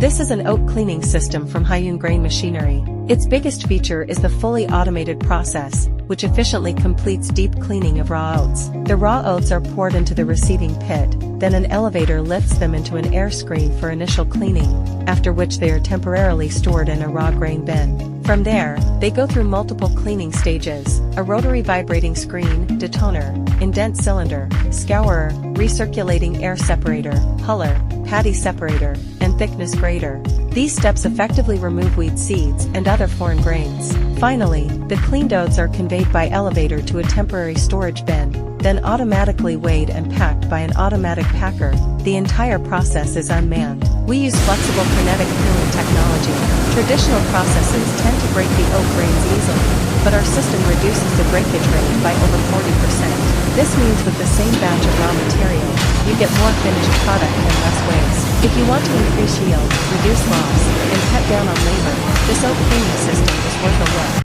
This is an oat cleaning system from Haiyun Grain Machinery. Its biggest feature is the fully automated process, which efficiently completes deep cleaning of raw oats. The raw oats are poured into the receiving pit, then an elevator lifts them into an air screen for initial cleaning, after which they are temporarily stored in a raw grain bin. From there, they go through multiple cleaning stages: a rotary vibrating screen, Destoner, indent cylinder, Scourer, recirculating air separator, huller, Paddy separator, and thickness grader. These steps effectively remove weed seeds and other foreign grains. Finally, the cleaned oats are conveyed by elevator to a temporary storage bin, then automatically weighed and packed by an automatic packer. The entire process is unmanned. We use flexible kinetic Dehulling technology. Traditional processes tend to break the oat grains easily, but our system reduces the breakage rate by over 40%. This means with the same batch of raw material, you get more finished product and less waste. If you want to increase yield, reduce loss, and cut down on labor, this oat cleaning system is worth a look.